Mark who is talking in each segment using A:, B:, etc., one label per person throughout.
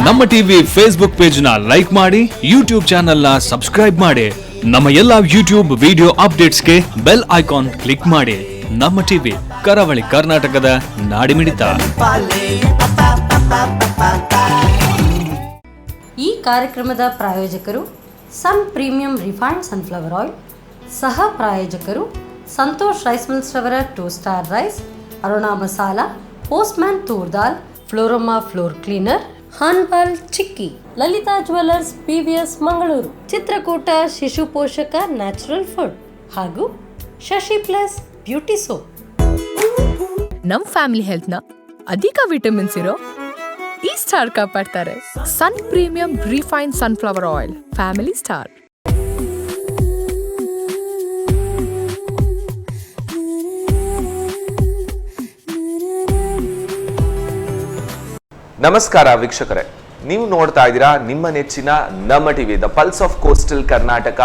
A: ನಮ್ಮ TV Facebook page ನ like ಮಾಡಿ, ಯೂಟ್ಯೂಬ್ ಚಾನೆಲ್ ನ ಸಬ್ಸ್ಕ್ರೈಬ್ ಮಾಡಿ. ನಮ್ಮ ಎಲ್ಲಾ ಯೂಟ್ಯೂಬ್ ವಿಡಿಯೋ ಅಪ್ಡೇಟ್ಸ್ಗೆ ಬೆಲ್ ಐಕಾನ್ ಕ್ಲಿಕ್ ಮಾಡಿ. ನಮ್ಮ ಟಿವಿ ಕರಾವಳಿ ಕರ್ನಾಟಕದ ನಾಡಿಮಿಡಿತ.
B: ಈ ಕಾರ್ಯಕ್ರಮದ ಪ್ರಾಯೋಜಕರು Sun Premium refined sunflower oil, ಸಹ ಪ್ರಾಯೋಜಕರು ಸಂತೋಷ್ ರೈಸ್ ಮಿಲ್ಸ್ ರವರ 2 star rice, Aruna masala, Postman toor dal, Floroma floor cleaner, ಹಾನ್ಬಾಲ್ chikki, Lalitha jewellers PVS Mangaluru, Chitrakoota Shishu Poshaka natural food ಹಾಗೂ ಶಶಿ ಪ್ಲಸ್ ಬ್ಯೂಟಿ ಸೋಪ್.
C: ನಮ್ ಫ್ಯಾಮಿಲಿ ಹೆಲ್ತ್ ನ ಅಧಿಕ ವಿಟಮಿನ್ಸ್ ಇರೋ ಈ ಸ್ಟಾರ್ ಕಾಪಾಡ್ತಾರೆ. Sun Premium refine sunflower oil, family star.
D: ನಮಸ್ಕಾರ ವೀಕ್ಷಕರೇ, ನೀವು ನೋಡ್ತಾ ಇದ್ದೀರಾ ನಿಮ್ಮ ನೆಚ್ಚಿನ Namma TV, the pulse of coastal Karnataka.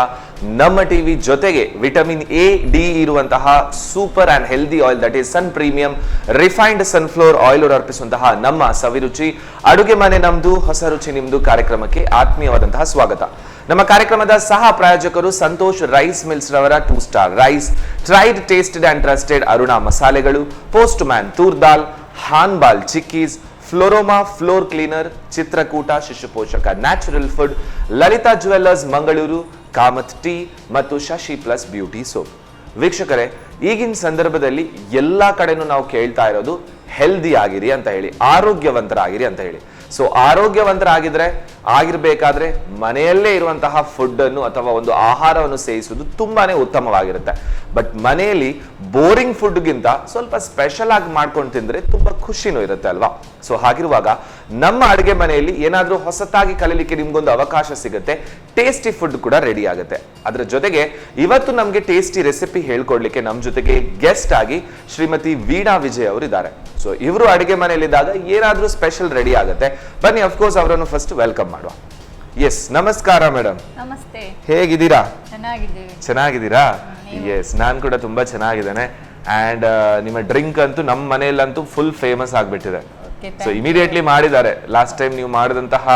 D: Namma TV ಜೊತೆಗೆ ವಿಟಮಿನ್ A, D ಇರುವಂತಹ super and healthy oil, that is Sun Premium refined sunflower oil ಅರ್ಪಿಸುವಂತಹ ನಮ್ಮ ಸವಿರುಚಿ ಅಡುಗೆ ಮನೆ ನಮ್ದು, ಹೊಸ ರುಚಿ ನಿಮ್ದು ಕಾರ್ಯಕ್ರಮಕ್ಕೆ ಆತ್ಮೀಯವಾದಂತಹ ಸ್ವಾಗತ. ನಮ್ಮ ಕಾರ್ಯಕ್ರಮದ ಸಹ ಪ್ರಾಯೋಜಕರು ಸಂತೋಷ್ ರೈಸ್ ಮಿಲ್ಸ್ ರವರ 2 star rice, tried tasted and trusted Aruna ಮಸಾಲೆಗಳು, ಪೋಸ್ಟ್ ಮ್ಯಾನ್ ತೂರ್ ದಾಲ್, ಹಾನ್ಬಾಲ್ chikkis, Floroma floor cleaner, Chitrakoota Shishu Poshaka natural food, Lalitha jewellers Mangaluru, Kamath tea ಮತ್ತು ಶಶಿ ಪ್ಲಸ್ ಬ್ಯೂಟಿ ಸೋಪ್. ವೀಕ್ಷಕರೇ, ಈಗಿನ ಸಂದರ್ಭದಲ್ಲಿ ಎಲ್ಲಾ ಕಡೆನೂ ನಾವು ಕೇಳ್ತಾ ಇರೋದು ಹೆಲ್ದಿ ಆಗಿರಿ ಅಂತ ಹೇಳಿ, ಆರೋಗ್ಯವಂತರಾಗಿರಿ ಅಂತ ಹೇಳಿ. ಸೊ ಆರೋಗ್ಯವಂತರಾಗಿದ್ರೆ ಆಗಿರ್ಬೇಕಾದ್ರೆ ಮನೆಯಲ್ಲೇ ಇರುವಂತಹ ಫುಡ್ ಅನ್ನು ಅಥವಾ ಒಂದು ಆಹಾರವನ್ನು ಸೇವಿಸುವುದು ತುಂಬಾನೇ ಉತ್ತಮವಾಗಿರುತ್ತೆ. ಬಟ್ ಮನೆಯಲ್ಲಿ ಬೋರಿಂಗ್ ಫುಡ್ಗಿಂತ ಸ್ವಲ್ಪ ಸ್ಪೆಷಲ್ ಆಗಿ ಮಾಡ್ಕೊಂಡು ತಿಂದ್ರೆ ತುಂಬಾ ಖುಷಿನೂ ಇರುತ್ತೆ ಅಲ್ವಾ? ಸೊ ಹಾಗಿರುವಾಗ ನಮ್ಮ ಅಡುಗೆ ಮನೆಯಲ್ಲಿ ಏನಾದ್ರೂ ಹೊಸತಾಗಿ ಕಲೀಲಿಕ್ಕೆ ನಿಮ್ಗೊಂದು ಅವಕಾಶ ಸಿಗುತ್ತೆ. ಟೇಸ್ಟಿ ಫುಡ್ ಕೂಡ ರೆಡಿ ಆಗುತ್ತೆ. ಅದ್ರ ಜೊತೆಗೆ ಇವತ್ತು ನಮ್ಗೆ ಟೇಸ್ಟಿ ರೆಸಿಪಿ ಹೇಳ್ಕೊಡ್ಲಿಕ್ಕೆ ನಮ್ಮ ಜೊತೆಗೆ ಗೆಸ್ಟ್ ಆಗಿ ಶ್ರೀಮತಿ ವೀಣಾ ವಿಜಯ್ ಅವರು ಇದ್ದಾರೆ. ಸೊ ಇವರು ಅಡುಗೆ ಮನೆಯಲ್ಲಿದ್ದಾಗ ಏನಾದ್ರೂ ಸ್ಪೆಷಲ್ ರೆಡಿ ಆಗುತ್ತೆ. ಬನ್ನಿ, ಅಫ್ಕೋರ್ಸ್ ಅವರನ್ನು ಫಸ್ಟ್ ವೆಲ್ಕಮ್ ಮಾಡುವ. ಎಸ್, ನಮಸ್ಕಾರ ಮೇಡಮ್.
E: ನಮಸ್ತೆ.
D: ಹೇಗಿದ್ದೀರಾ?
E: ಚೆನ್ನಾಗಿದ್ದೀರಾ?
D: ಎಸ್, ನಾನು ಕೂಡ ತುಂಬಾ ಚೆನ್ನಾಗಿದ್ದೇನೆ. ಅಂಡ್ ನಿಮ್ಮ ಡ್ರಿಂಕ್ ಅಂತೂ ನಮ್ಮ ಮನೆಯಲ್ಲಂತೂ ಫುಲ್ ಫೇಮಸ್ ಆಗ್ಬಿಟ್ಟಿದೆ. ಸೊ ಇಮಿಡಿಯೇಟ್ಲಿ ಮಾಡಿದ್ದಾರೆ. ಲಾಸ್ಟ್ ಟೈಮ್ ನೀವು ಮಾಡಿದಂತಹ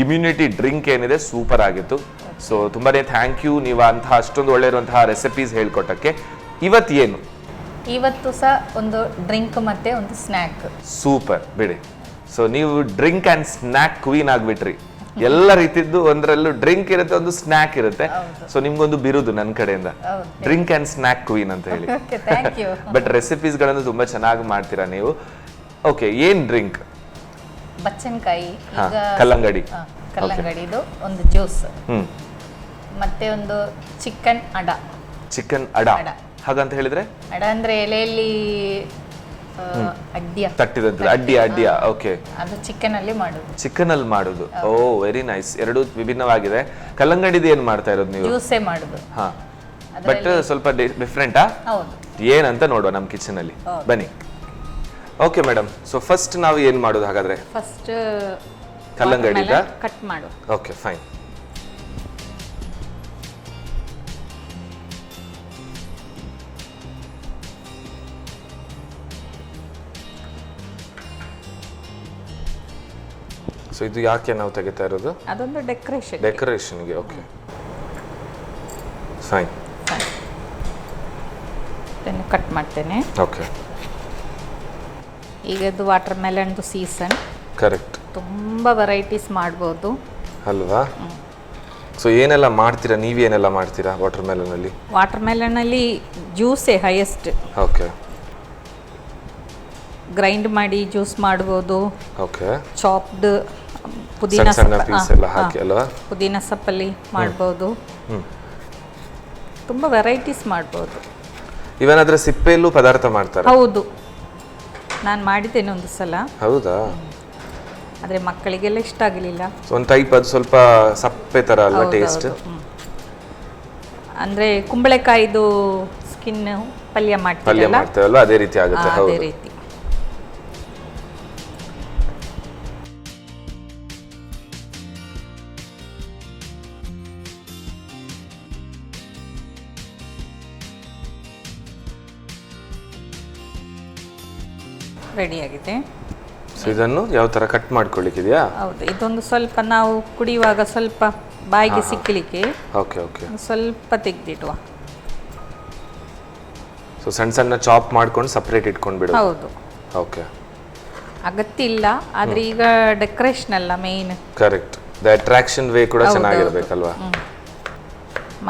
D: ಇಮ್ಯುನಿಟಿ ಡ್ರಿಂಕ್ ಏನಿದೆ ಸೂಪರ್ ಆಗಿತ್ತು. ಸೊ ತುಂಬಾನೇ ಥ್ಯಾಂಕ್ ಯು, ನೀವು ಅಂತಹ ಅಷ್ಟೊಂದು ಒಳ್ಳೆ ಇರುವಂತಹ ರೆಸಿಪೀಸ್ ಹೇಳ್ಕೊಟ್ಟಕ್ಕೆ.
E: ಇವತ್ತು ಸಹ ಒಂದು ಡ್ರಿಂಕ್ ಮತ್ತೆ ಒಂದು ಸ್ನ್ಯಾಕ್.
D: ಸೂಪರ್ ಬಿಡಿ. ಸೊ ನೀವು ಡ್ರಿಂಕ್ ಅಂಡ್ ಸ್ನ್ಯಾಕ್ ಕ್ವೀನ್ ಆಗ್ಬಿಟ್ರಿ. ಎಲ್ಲ ರೀತಿದ್ದು ಒಂದರಲ್ಲೂ ಡ್ರಿಂಕ್ ಇರುತ್ತೆ, ಒಂದು ಸ್ನ್ಯಾಕ್ ಇರುತ್ತೆ. ಸೊ ನಿಮ್ಗೊಂದು ಬಿರುದು ನನ್ನ ಕಡೆಯಿಂದ, ಡ್ರಿಂಕ್ ಅಂಡ್ ಸ್ನ್ಯಾಕ್ ಕ್ವೀನ್ ಅಂತ ಹೇಳಿ. ಬಟ್ ರೆಸಿಪೀಸ್ ಗಳನ್ನು ತುಂಬಾ ಚೆನ್ನಾಗಿ ಮಾಡ್ತೀರಾ ನೀವು. ಓಕೆ, ಏನ್ ಡ್ರಿಂಕ್?
E: ಬಚ್ಚನಕಾಯಿ,
D: ಕಲ್ಲಂಗಡಿದು
E: ಒಂದು ಜ್ಯೂಸ್, ಮತ್ತೆ ಒಂದು ಚಿಕನ್ ಅಡ.
D: ಹಾಗಂತ ಹೇಳಿದ್ರೆ
E: ಅಡ ಅಂದ್ರೆ ಎಲೆಯಲ್ಲಿ
D: ತಟ್ಟಿದಂತ ಅಡ್ಡಿಯ. ಓಕೆ,
E: ಅದು ಚಿಕನ್ ಅಲ್ಲಿ ಮಾಡುದು.
D: ಓ ವೆರಿ ನೈಸ್. ಎರಡು ವಿಭಿನ್ನವಾಗಿದೆ. ಕಲ್ಲಂಗಡಿದು ಏನ್ ಮಾಡ್ತಾ ಇರೋದು ನೀವು?
E: ಜ್ಯೂಸೇ ಮಾಡುದು.
D: ಹಾ, ಬಟ್ ಸ್ವಲ್ಪ ಡಿಫ್ರೆಂಟಾ?
E: ಹೌದು.
D: ಏನಂತ ನೋಡುವ ನಮ್ಮ ಕಿಚನ್ ಅಲ್ಲಿ. ಬನ್ನಿ. ಓಕೆ ಮೇಡಮ್, ಸೊ ಫಸ್ಟ್ ನಾವು ಏನ್ ಮಾಡೋದು ಹಾಗಾದ್ರೆ?
E: ಫಸ್ಟ್
D: ಕಲ್ಲಂಗಡಿದ
E: ಕಟ್ ಮಾಡು.
D: Okay, fine. ಸೊ ಇದು ಯಾಕೆ ನಾವು ತೆಗಿತಾ ಇರೋದು?
E: ಅದೊಂದು
D: ಡೆಕೋರೇಷನ್ಗೆ. Okay, fine.
E: ಇದನ್ನು ಕಟ್ ಮಾಡ್ತೇನೆ.
D: ಓಕೆ,
E: ಈಗ ಇದು ವಾಟರ್ ಮೆಲನ್ದು ಸೀಸನ್.
D: ಕರೆಕ್ಟ್.
E: ತುಂಬಾ ವೆರೈಟೀಸ್ ಮಾಡ್ಬೋದು
D: ಅಲ್ವಾ? ಸೊ ಏನೆಲ್ಲ ಮಾಡ್ತೀರಾ, ನೀವೇನೆಲ್ಲ ಮಾಡ್ತೀರಾ ವಾಟರ್ ಮೆಲನ್ ಅಲ್ಲಿ?
E: ವಾಟರ್ ಮೆಲನ್ ಅಲ್ಲಿ ಜ್ಯೂಸೇ ಹೈಯೆಸ್ಟ್.
D: ಓಕೆ,
E: ಗ್ರೈಂಡ್ ಮಾಡಿ ಜ್ಯೂಸ್ ಮಾಡ್ಬೋದು.
D: ಓಕೆ,
E: ಚಾಪ್ಡ್
D: ಪುದೀನ
E: ಸೊಪ್ಪಲ್ಲಿ ಮಾಡ್ಬೋದು. ತುಂಬಾ ವೆರೈಟೀಸ್ ಮಾಡ್ಬೋದು.
D: ಇವನ್ ಅದ್ರ ಸಿಪ್ಪೆಯಲ್ಲೂ ಪದಾರ್ಥ ಮಾಡ್ತಾರೆ.
E: ಹೌದು, ನಾನು ಮಾಡಿದ್ದೇನೆ ಒಂದು ಸಲ.
D: ಹೌದಾ?
E: ಆದ್ರೆ ಮಕ್ಕಳಿಗೆಲ್ಲ ಇಷ್ಟ ಆಗಲಿಲ್ಲ.
D: ಒಂದು ಟೈಪ್ ಅದು ಸ್ವಲ್ಪ ಸಪ್ಪೆ ತರ ಅಲ್ವಾ ಟೇಸ್ಟ್?
E: ಅಂದ್ರೆ ಕುಂಬಳಕಾಯಿದು ಸ್ಕಿನ್ ಪಲ್ಯ ಮಾಡ್ತೀವಲ್ಲ
D: ಅದೇ ರೀತಿ ಆಗುತ್ತೆ.
E: ಅದೇ ರೀತಿ.
F: ರೆಡಿ ಆಗಿದೆ.
D: ಸೊ ಇದನ್ನು ಯಾವ ತರ ಕಟ್ ಮಾಡ್ಕೊಳ್ಳಿಕ್ಕಿದೆಯಾ?
E: ಹೌದು, ಇದೊಂದು ಸ್ವಲ್ಪ ನಾವು ಕುಡಿಯುವಾಗ ಸ್ವಲ್ಪ ಬಾಯಿಗೆ ಸಿಕ್ಕಲಿಕ್ಕೆ
D: ಓಕೆ ಓಕೆ,
E: ಸ್ವಲ್ಪ ತೆಗೆದಿಡುವ.
D: ಸೊ ಸಣ್ಣ ಸಣ್ಣ ಚಾಪ್ ಮಾಡ್ಕೊಂಡು ಸಪ್ರೇಟ್ ಇಟ್ಕೊಂಡು ಬಿಡು.
E: ಹೌದು,
D: ಓಕೆ,
E: ಅಗತ್ಯ ಇಲ್ಲ, ಆದ್ರೆ ಈಗ ಡೆಕೋರೇಷನ್ ಅಲ್ಲ main.
D: Correct, the attraction way ಕೂಡ ಚೆನ್ನಾಗಿರ್ಬೇಕಲ್ವಾ?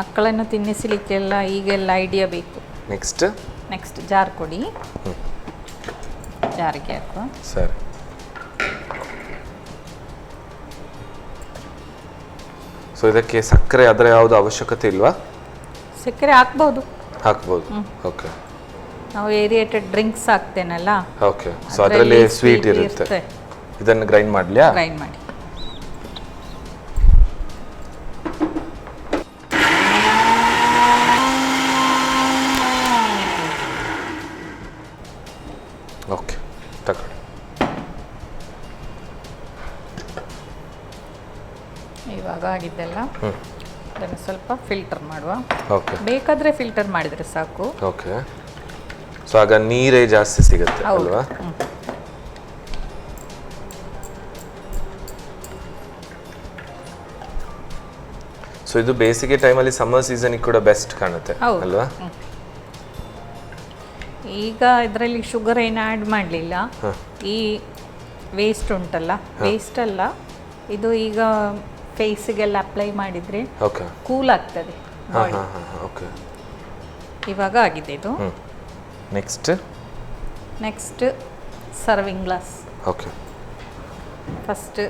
E: ಮಕ್ಕಳನ್ನು ತಿನ್ನಿಸಲಿಕ್ಕೆಲ್ಲ ಈಗೆಲ್ಲ ಐಡಿಯಾ ಬೇಕು.
D: ನೆಕ್ಸ್ಟ್
E: ಜಾರ್ ಕೊಡಿ, ಜಾರಿಗೆ ಹಾಕುವ.
D: ಸರಿ, ಸೊ ಇದಕ್ಕೆ ಸಕ್ಕರೆ ಅದರ ಯಾವುದು ಅವಶ್ಯಕತೆ ಇಲ್ವಾ?
E: ಸಕ್ಕರೆ ಹಾಕ್ಬೋದು.
D: ಓಕೆ,
E: ನಾವು ಏರಿಯೇಟೆಡ್ ಡ್ರಿಂಕ್ಸ್ ಹಾಕ್ತೇನಲ್ಲ,
D: ಓಕೆ, ಸೊ ಅದರಲ್ಲಿ ಸ್ವೀಟ್ ಇರುತ್ತೆ. ಇದನ್ನು ಗ್ರೈಂಡ್ ಮಾಡ್ಲಿಯಾ?
E: ಗ್ರೈಂಡ್ ಮಾಡಿ.
D: ಓಕೆ, ತಗೊಳ್ಳಿ.
E: ಇವಾಗ ಆಗಿದ್ದೆಲ್ಲ ಅದನ್ನು ಸ್ವಲ್ಪ ಫಿಲ್ಟರ್ ಮಾಡುವ.
D: ಓಕೆ,
E: ಬೇಕಾದ್ರೆ ಫಿಲ್ಟರ್ ಮಾಡಿದ್ರೆ ಸಾಕು.
D: ಓಕೆ, ಸೊ ಆಗ ನೀರೇ ಜಾಸ್ತಿ ಸಿಗುತ್ತೆ ಅಲ್ವಾ? ಸೊ ಇದು ಬೇಸಿಗೆ ಟೈಮಲ್ಲಿ ಸಮ್ಮರ್ ಸೀಸನ್ ಕೂಡ ಬೆಸ್ಟ್ ಕಾಣುತ್ತೆ ಅಲ್ವಾ?
E: ಈಗ ಇದರಲ್ಲಿ ಶುಗರ್ ಏನು ಆ್ಯಡ್ ಮಾಡಲಿಲ್ಲ. ಈ ವೇಸ್ಟ್ ಉಂಟಲ್ಲ, ವೇಸ್ಟ್ ಅಲ್ಲ ಇದು, ಈಗ ಫೇಸಿಗೆಲ್ಲ ಅಪ್ಲೈ ಮಾಡಿದರೆ ಕೂಲ್ ಆಗ್ತದೆ.
D: ಓಕೆ,
E: ಇವಾಗ ಆಗಿದೆ ಇದು. Next serving glass.
D: Okay,
E: first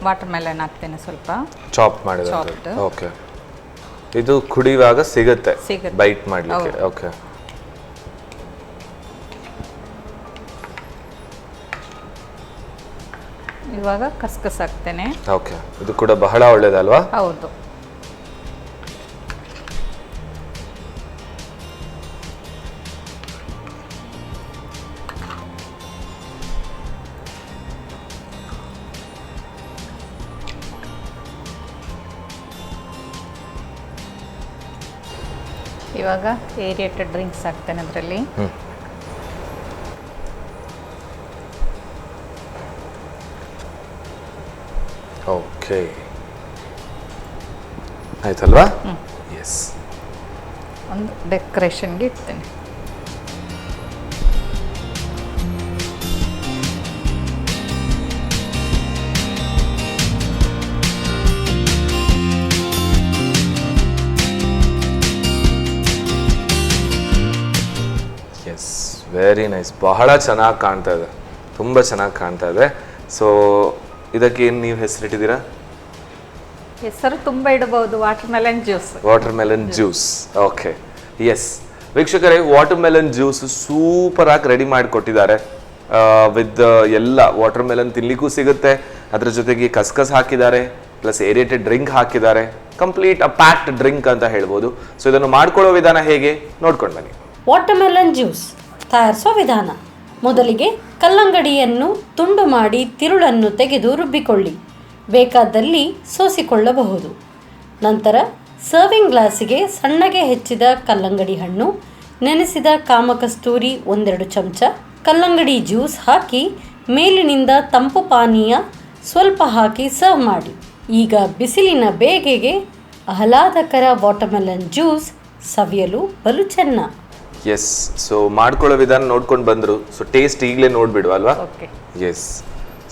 E: water melon ಹಾಕ್ತೇನೆ, ಸ್ವಲ್ಪ
D: ಚಾಪ್ ಮಾಡಿದ್ರೆ. ಓಕೆ, ಇದು ಕುಡಿಯುವಾಗ ಸಿಗುತ್ತೆ ಬೈಟ್ ಮಾಡಲಿಕ್ಕೆ. ಓಕೆ,
E: ಇವಾಗ ಕಸ್ಕಸ್ ಹಾಕ್ತೇನೆ.
D: ಓಕೆ, ಇದು ಕೂಡ ಬಹಳ ಒಳ್ಳೇದಲ್ವಾ?
E: ಹೌದು. ಇವಾಗ ಏರಿಯೇಟೆಡ್ ಡ್ರಿಂಕ್ಸ್ ಹಾಕ್ತೇನೆ ಅದರಲ್ಲಿ.
D: ಓಕೆ, ಆಯ್ತಲ್ವಾ? ಎಸ್,
E: ಒಂದು ಡೆಕೋರೇಷನ್ಗೆ ಇಡ್ತೇನೆ.
D: ಎಸ್, ವೆರಿ ನೈಸ್, ಬಹಳ ಚೆನ್ನಾಗಿ ಕಾಣ್ತಾ ಇದೆ, ತುಂಬ ಚೆನ್ನಾಗಿ ಕಾಣ್ತಾ ಇದೆ. ಸೊ ಇದಕ್ಕೆ ಏನು ನೀವು ಹೆಸರಿಟ್ಟಿದ್ದೀರಾ?
E: ಹೆಸರು ತುಂಬ ಇಡಬಹುದು, watermelon
D: juice. Okay, yes ವೀಕ್ಷಕರೇ, ವಾಟರ್ ಮೆಲನ್ ಜ್ಯೂಸ್ ಸೂಪರ್ ಆಗಿ ರೆಡಿ ಮಾಡಿಕೊಟ್ಟಿದ್ದಾರೆ. ವಿತ್ ಎಲ್ಲ ವಾಟರ್ ಮೆಲನ್ ತಿನ್ಲಿಕ್ಕೂ ಸಿಗುತ್ತೆ, ಅದ್ರ ಜೊತೆಗೆ ಕಸ್ಕಸ್ ಹಾಕಿದ್ದಾರೆ, ಪ್ಲಸ್ ಏರಿಯೇಟೆಡ್ ಡ್ರಿಂಕ್ ಹಾಕಿದ್ದಾರೆ. ಕಂಪ್ಲೀಟ್ ಅ ಪ್ಯಾಕ್ಡ್ ಡ್ರಿಂಕ್ ಅಂತ ಹೇಳ್ಬೋದು. ಸೊ ಇದನ್ನು ಮಾಡ್ಕೊಳ್ಳೋ ವಿಧಾನ ಹೇಗೆ ನೋಡ್ಕೊಂಡು ಬನ್ನಿ.
B: ವಾಟರ್ ಮೆಲನ್ ಜ್ಯೂಸ್ ತಯಾರಿಸೋ ವಿಧಾನ: ಮೊದಲಿಗೆ ಕಲ್ಲಂಗಡಿಯನ್ನು ತುಂಡು ಮಾಡಿ ತಿರುಳನ್ನು ತೆಗೆದು ರುಬ್ಬಿಕೊಳ್ಳಿ, ಬೇಕಾದಲ್ಲಿ ಸೋಸಿಕೊಳ್ಳಬಹುದು. ನಂತರ ಸರ್ವಿಂಗ್ ಗ್ಲಾಸಿಗೆ ಸಣ್ಣಗೆ ಹೆಚ್ಚಿದ ಕಲ್ಲಂಗಡಿ ಹಣ್ಣು, ನೆನೆಸಿದ ಕಾಮಕಸ್ತೂರಿ 1-2 ಚಮಚ, ಕಲ್ಲಂಗಡಿ ಜ್ಯೂಸ್ ಹಾಕಿ ಮೇಲಿನಿಂದ ತಂಪು ಪಾನೀಯ ಸ್ವಲ್ಪ ಹಾಕಿ ಸರ್ವ್ ಮಾಡಿ. ಈಗ ಬಿಸಿಲಿನ ಬೇಗೆಗೆ ಆಹ್ಲಾದಕರ ವಾಟರ್ ಮೆಲನ್ ಜ್ಯೂಸ್ ಸವಿಯಲು ಬಲು ಚೆನ್ನ.
D: ಎಸ್, ಸೊ ಮಾಡ್ಕೊಳ್ಳೋ ವಿಧಾನ ನೋಡ್ಕೊಂಡು ಬಂದರು. ಸೊ ಟೇಸ್ಟ್ ಈಗಲೇ ನೋಡ್ಬಿಡು ಅಲ್ವಾ? ಎಸ್,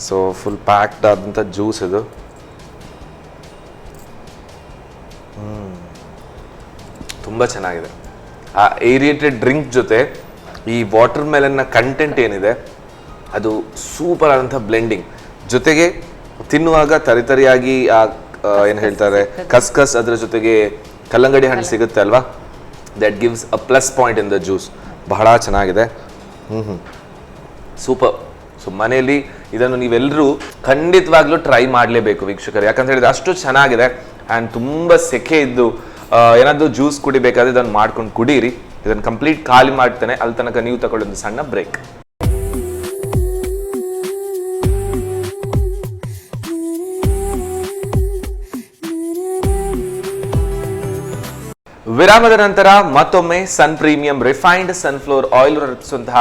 D: ಸೊ ಫುಲ್ ಪ್ಯಾಕ್ಡ್ ಆದಂಥ ಜ್ಯೂಸ್ ಇದು. ತುಂಬ ಚೆನ್ನಾಗಿದೆ. ಆ ಏರಿಯೇಟೆಡ್ ಡ್ರಿಂಕ್ ಜೊತೆ ಈ ವಾಟರ್ ಮೆಲನ್ನ ಕಂಟೆಂಟ್ ಏನಿದೆ ಅದು ಸೂಪರ್ ಆದಂಥ ಬ್ಲೆಂಡಿಂಗ್, ಜೊತೆಗೆ ತಿನ್ನುವಾಗ ತರಿತರಿಯಾಗಿ ಏನು ಹೇಳ್ತಾರೆ ಕಸ್ಕಸ್, ಅದರ ಜೊತೆಗೆ ಕಲ್ಲಂಗಡಿ ಹಣ್ಣು ಸಿಗುತ್ತೆ ಅಲ್ವಾ? That gives a plus point in the juice. ಬಹಳ ಚೆನ್ನಾಗಿದೆ. ಸೂಪರ್. ಸೊ ಮನೆಯಲ್ಲಿ ಇದನ್ನು ನೀವೆಲ್ಲರೂ ಖಂಡಿತವಾಗ್ಲೂ ಟ್ರೈ ಮಾಡಲೇಬೇಕು ವೀಕ್ಷಕರು, ಯಾಕಂತ ಹೇಳಿದ್ರೆ ಅಷ್ಟು ಚೆನ್ನಾಗಿದೆ. ಆ್ಯಂಡ್ ತುಂಬ ಸೆಕೆ ಇದ್ದು ಏನಾದರೂ ಜ್ಯೂಸ್ ಕುಡಿಬೇಕಾದ್ರೆ ಇದನ್ನು ಮಾಡ್ಕೊಂಡು ಕುಡೀರಿ. ಇದನ್ನು ಕಂಪ್ಲೀಟ್ ಖಾಲಿ ಮಾಡ್ತೇನೆ, ಅಲ್ಲಿ ತನಕ ನೀವು ತಗೊಳ್ಳೋದು ಸಣ್ಣ ಬ್ರೇಕ್. ವಿರಾಮದ ನಂತರ ಮತ್ತೊಮ್ಮೆ ಸನ್ ಪ್ರೀಮಿಯಂ ರಿಫೈನ್ಡ್ ಸನ್ಫ್ಲವರ್ ಆಯಿಲ್ ರಚಿಸುವಂತಹ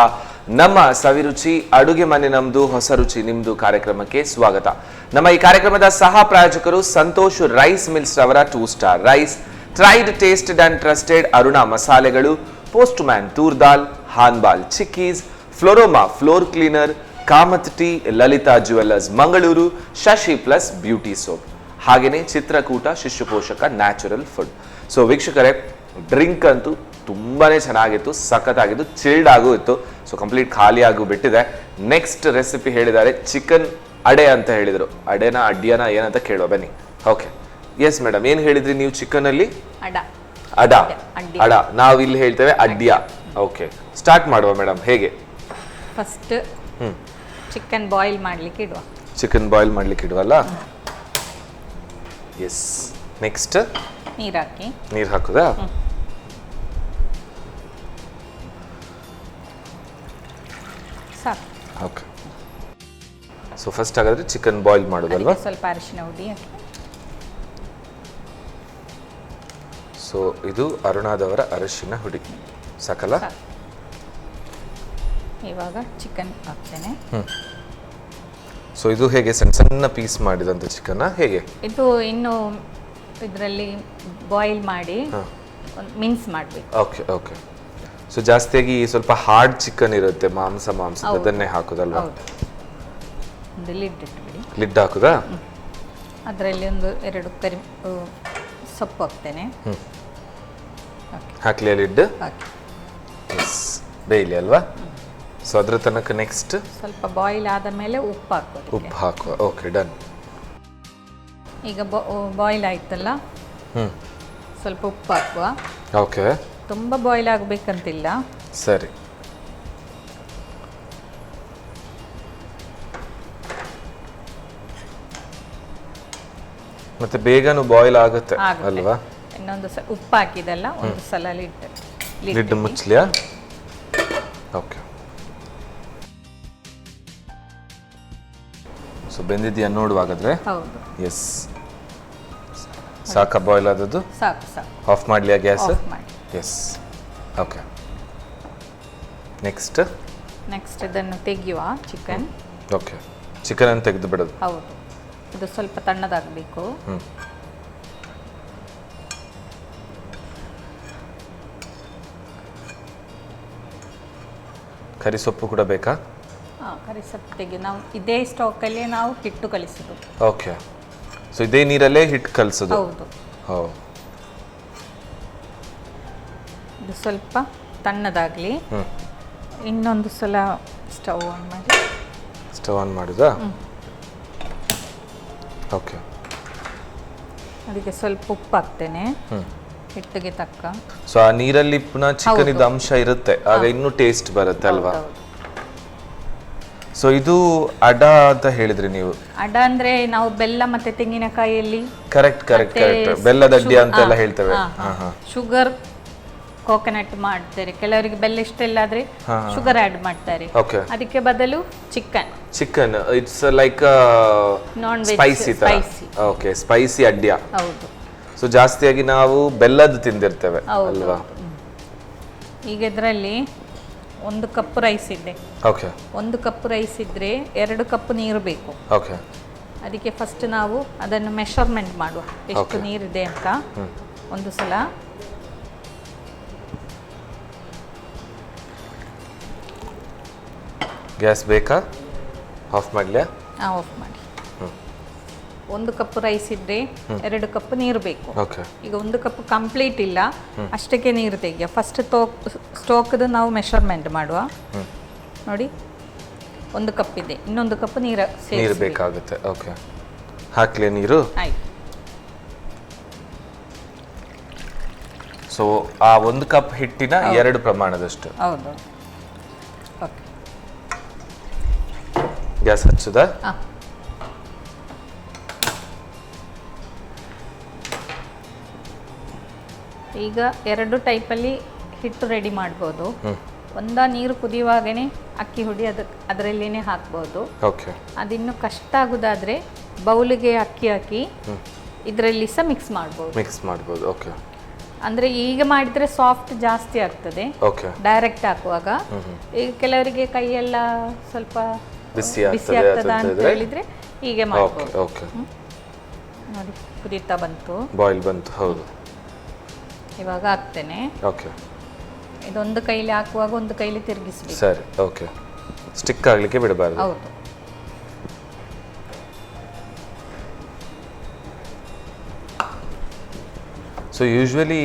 D: ನಮ್ಮ ಸವಿರುಚಿ ಅಡುಗೆ ಮನೆ ನಮ್ದು ಹೊಸ ರುಚಿ ನಿಮ್ದು ಕಾರ್ಯಕ್ರಮಕ್ಕೆ ಸ್ವಾಗತ. ನಮ್ಮ ಈ ಕಾರ್ಯಕ್ರಮದ ಸಹ ಪ್ರಾಯೋಜಕರು ಸಂತೋಷ್ ರೈಸ್ ಮಿಲ್ಸ್ ರವರ 2 star rice, tried tasted and trusted Aruna ಮಸಾಲೆಗಳು, ಪೋಸ್ಟ್ ಮ್ಯಾನ್ ತೂರ್ ದಾಲ್, ಹಾನ್ಬಾಲ್ chikkis, Floroma floor cleaner, Kamath tea, Lalitha jewellers Mangaluru, Shashi plus beauty soap, ಹಾಗೇನೆ Chitrakoota Shishu Poshaka natural food. So ವೀಕ್ಷಕರೇ, ಡ್ರಿಂಕ್ ಅಂತೂ ತುಂಬಾನೇ ಚೆನ್ನಾಗಿತ್ತು, ಸಖತ್ತಾಗಿತ್ತು, ಚಿಲ್ಡ್ ಆಗೂ ಇತ್ತು. ಸೊ ಕಂಪ್ಲೀಟ್ ಖಾಲಿ ಆಗು ಬಿಟ್ಟಿದೆ. ನೆಕ್ಸ್ಟ್ ರೆಸಿಪಿ ಹೇಳಿದ್ದಾರೆ ಚಿಕನ್ ಅಡೆ ಅಂತ ಹೇಳಿದ್ರು. ಅಡೆನ ಅಡ್ಡಿಯನ ಏನಂತ ಕೇಳುವ ಬನ್ನಿ. ಓಕೆ, ಎಸ್ ಮೇಡಮ್, ಏನ್ ಹೇಳಿದ್ರಿ ನೀವು? ಚಿಕನ್ ಅಲ್ಲಿ ಅಡ, ಅಡ ನಾವು ಇಲ್ಲಿ ಹೇಳ್ತೇವೆ ಅಡ್ಡಿಯ. ಓಕೆ, ಸ್ಟಾರ್ಟ್ ಮಾಡುವ ಮೇಡಮ್, ಹೇಗೆ?
E: ಫಸ್ಟ್ ಚಿಕನ್ ಬಾಯ್ಲ್ ಮಾಡ್ಲಿಕ್ಕೆ ಇಡುವ.
D: ಚಿಕನ್ ಬಾಯ್ಲ್ ಮಾಡ್ಲಿಕ್ಕೆ ಇಡುವಲ್ಲ? ಎಸ್. ನೆಕ್ಸ್ಟ್
E: ನೀರು ಹಾಕಿ.
D: ನೀರು ಹಾಕುದಾ?
E: ಸಾಕು.
D: ಓಕೆ. ಸೊ ಫಸ್ಟ್ ಹಾಗಾದ್ರೆ ಚಿಕನ್ ಬಾಯ್ಲ್ ಮಾಡೋದಲ್ವಾ?
E: ಅದಕ್ಕೆ ಸ್ವಲ್ಪ ಅರಿಶಿನ ಹುಡಿ ಹಾಕಿ.
D: ಸೊ ಇದು ಅರುಣಾದವರ ಅರಿಶಿನ ಹುಡಿ. ಸಾಕಲ್ಲ?
E: ಸಾಕು. ಇವಾಗ ಚಿಕನ್ ಹಾಕ್ತೇನೆ.
D: ಸೊ ಇದು ಹೇಗೆ ಸಣ್ಣ ಸಣ್ಣ ಪೀಸ್ ಮಾಡಿದಂತ ಚಿಕನ್ ಹೇಗೆ?
E: ಇದು ಇನ್ನು ಇದರಲ್ಲಿ ಬಾಯ್ಲ್ ಮಾಡಿ ಮಿನ್ಸ್ ಮಾಡಬೇಕು.
D: Okay okay. ಸೊ ಜಾಸ್ತಿಯಾಗಿ ಸ್ವಲ್ಪ ಹಾರ್ಡ್ ಚಿಕನ್ ಇರುತ್ತೆ, ಮಾಂಸ ಅದನ್ನೇ ಹಾಕುದಲ್ವಾ?
E: ಹೌದು. ಒಂದು ಲಿಡ್ ಇಟ್ಬಿಡಿ.
D: ಲಿಡ್ ಹಾಕುದಾ?
E: ಅದರಲ್ಲಿ ಒಂದು 2 ಸೊಪ್ಪು ಹಾಕ್ತೇನೆ.
D: ಹಾಕ್ಲಿ ಲಿಡ್?
E: ಹಾಕಿ.
D: ಎಸ್, ಬೇಯಲಿ ಅಲ್ವಾ? ಸೊ ಅದ್ರ ತನಕ ನೆಕ್ಸ್ಟ್
E: ಸ್ವಲ್ಪ ಬಾಯ್ಲ್ ಆದ ಮೇಲೆ ಉಪ್ಪು ಹಾಕೋದು.
D: ಉಪ್ಪು ಹಾಕುವ. Okay, done.
E: ಈಗ ಬಾಯ್ಲ್ ಆಯ್ತಲ್ಲ, ಸ್ವಲ್ಪ ಉಪ್ಪು ಹಾಕುವ.
D: ಓಕೆ.
E: ತುಂಬ ಬಾಯ್ಲ್ ಆಗಬೇಕಂತಿಲ್ಲ.
D: ಸರಿ. ಮತ್ತೆ ಬೇಗನೂ ಬಾಯ್ಲ್ ಆಗುತ್ತೆ ಅಲ್ವಾ?
E: ಇನ್ನೊಂದು ಉಪ್ಪು ಹಾಕಿದಲ್ಲ, ಒಂದು ಸಲ
D: ಲಿಡ್ ಮುಚ್ಚಲಿಯಾ? ಓಕೆ. ಸೊ ಬೆಂದಿದೆಯಾ ನೋಡುವಾಗಾದ್ರೆ?
E: ಹೌದು.
D: ಎಸ್. ಸಾಕಾ ಬಾಯ್ಲ್ ಆದದ್ದು?
E: ಸಾಕು ಸಾಕು.
D: ಆಫ್ ಮಾಡಲಿಯಾ ಗ್ಯಾಸ್?
E: ಆಫ್ ಮಾಡಿ.
D: ಎಸ್. ಓಕೆ. ನೆಕ್ಸ್ಟ್
E: ಇದನ್ನು ತೆಗೆಯುವ ಚಿಕನ್.
D: ಓಕೆ, ಚಿಕನ್ ಅನ್ನು ತೆಗೆದು ಬಿಡೋದು?
E: ಹೌದು. ಇದು ಸ್ವಲ್ಪ ತಣ್ಣದಾಗಬೇಕು.
D: ಕರಿ ಸೊಪ್ಪು ಕೂಡ ಬೇಕಾ?
E: ಕರಿ ಸೊಪ್ಪು ತೆಗಿ. ನಾವು ಇದೇ ಸ್ಟಾಕಲ್ಲಿ ನಾವು ಹಿಟ್ಟು ಕಲಿಸೋದು.
D: ಓಕೆ. ಸೊ ಇದೇ ನೀರಲ್ಲೇ ಹಿಟ್ಟು ಕಲಿಸೋದು?
E: ಹೌದು.
D: ಹೋ.
E: ಇದು ಸ್ವಲ್ಪ ತಣ್ಣದಾಗಲಿ. ಇನ್ನೊಂದು ಸಲ ಸ್ಟವ್ ಆನ್ ಮಾಡಿ.
D: ಸ್ಟವ್ ಆನ್ ಮಾಡುದಾ? ಓಕೆ.
E: ಅದಕ್ಕೆ ಸ್ವಲ್ಪ ಉಪ್ಪು ಹಾಕ್ತೇನೆ, ಹಿಟ್ಟಿಗೆ ತಕ್ಕ.
D: ಸೊ ಆ ನೀರಲ್ಲಿ ಪುನಃ ಚಿಕನ್ ಇದ್ದ ಅಂಶ ಇರುತ್ತೆ, ಆಗ ಇನ್ನೂ ಟೇಸ್ಟ್ ಬರುತ್ತೆ ಅಲ್ವಾ? ಸೊ ಇದು ಅಡ ಅಂತ ಹೇಳಿದ್ರಿ ನೀವು?
E: ಅಡ ಅಂದ್ರೆ ನಾವು ಬೆಲ್ಲ ಮತ್ತೆ ತೆಂಗಿನಕಾಯಿಯಲ್ಲಿ
D: ಕರೆಕ್ಟ್ ಬೆಲ್ಲದ ಅಡ್ಡಿ ಅಂತೆಲ್ಲ ಹೇಳ್ತೇವೆ.
E: ಶುಗರ್ ಕೋಕೋನಟ್ ಮಾಡ್ತಾರೆ. ಕೆಲವರಿಗೆ ಬೆಲ್ಲ ಇಷ್ಟ ಇಲ್ಲ ಆದ್ರೆ ಶುಗರ್ ಆಡ್ ಮಾಡ್ತಾರೆ. ಅದಕ್ಕೆ ಬದಲು chicken
D: it's like
E: non veg
D: spicy. Okay, spicy ಅಡ್ಡಿಯ.
E: ಹೌದು.
D: ಸೊ ಜಾಸ್ತಿಯಾಗಿ ನಾವು ಬೆಲ್ಲದ ತಿಂದಿರ್ತೇವೆ ಅಲ್ವಾ?
E: ಈಗ ಇದರಲ್ಲಿ 1 ಕಪ್ ರೈಸ್ ಇದೆ.
D: ಓಕೆ.
E: 1 ಕಪ್ ರೈಸ್ ಇದ್ರೆ 2 ಕಪ್ ನೀರು ಬೇಕು.
D: ಓಕೆ.
E: ಅದಕ್ಕೆ ಫಸ್ಟ್ ನಾವು ಅದನ್ನು ಮೆಷರ್ಮೆಂಟ್ ಮಾಡುವ, ಎಷ್ಟು ನೀರಿದೆ ಅಂತ. ಒಂದು ಸಲ
D: ಗ್ಯಾಸ್ ಬೇಕಾ? ಆಫ್ ಮಾಡಲಿಯಾ?
E: ಆಫ್ ಮಾಡಿ. 1 ಕಪ್ ರೈಸ್ ಇದ್ರೆ 2 ಕಪ್ ನೀರು ಬೇಕು. ಈಗ 1 ಕಪ್ ಕಂಪ್ಲೀಟ್ ಇಲ್ಲ, ಅಷ್ಟಕ್ಕೆ ನೀರು ತೆಗಿಯ. ಫಸ್ಟ್ ಸ್ಟೋಕ್ದು ನಾವು ಮೆಷರ್ಮೆಂಟ್ ಮಾಡುವ. ನೋಡಿ, 1 ಕಪ್ ಇದೆ, ಇನ್ನೊಂದು ಕಪ್ ನೀರು
D: ಬೇಕಾಗುತ್ತೆ. ಓಕೆ, ಹಾಕ್ಲಿ ನೀರು?
E: ಆಯ್ತು.
D: ಸೊ ಆ 1 ಕಪ್ ಹಿಟ್ಟಿನ 2 ಪ್ರಮಾಣದಷ್ಟು?
E: ಹೌದು. ಓಕೆ.
D: ಗ್ಯಾಸ್ ಹಚ್ಚುದಾ?
E: ಈಗ 2 ಟೈಪಲ್ಲಿ ಹಿಟ್ಟು ರೆಡಿ ಮಾಡ್ಬೋದು. ಒಂದ ನೀರು ಕುದಿಯುವಾಗನೇ ಅಕ್ಕಿ ಹುಡಿ ಅದರಲ್ಲಿನೇ ಹಾಕ್ಬೋದು. ಅದಿನ್ನು ಕಷ್ಟ ಆಗುದಾದ್ರೆ ಬೌಲಿಗೆ ಅಕ್ಕಿ ಹಾಕಿ ಇದರಲ್ಲಿ ಸಹ ಮಿಕ್ಸ್ ಮಾಡ್ಬೋದು.
D: ಓಕೆ.
E: ಅಂದರೆ ಈಗ ಮಾಡಿದರೆ ಸಾಫ್ಟ್ ಜಾಸ್ತಿ ಆಗ್ತದೆ
D: ಓಕೆ
E: ಡೈರೆಕ್ಟ್ ಹಾಕುವಾಗ. ಈಗ ಕೆಲವರಿಗೆ ಕೈಯೆಲ್ಲ ಸ್ವಲ್ಪ
D: ಬಿಸಿ
E: ಬಿಸಿ
D: ಆಗ್ತದೆ
E: ಆಗ್ತದ ಅಂತ
D: ಅಂತಂದ್ರೆ
E: ಹೇಳಿದರೆ ಹೀಗೆ ಮಾಡ್ಬೋದು.
D: ಓಕೆ
E: ನೋಡಿ ಕುದೀತಾ ಬಂತು,
D: ಬಾಯ್ಲ್ ಬಂತು. ಹೌದು,
E: ಇವಾಗ ಹಾಕ್ತೇನೆ.
D: ಓಕೆ.
E: ಇದೊಂದು ಕೈಲಿ ಹಾಕುವಾಗ ಒಂದು ಕೈಲಿ ತಿರುಗಿಸ್ಬೇಕು.
D: ಸರಿ, ಓಕೆ. ಸ್ಟಿಕ್ ಆಗಲಿಕ್ಕೆ ಬಿಡಬಾರ್ದು.
E: ಹೌದು.
D: ಸೊ ಯೂಶ್ವಲಿ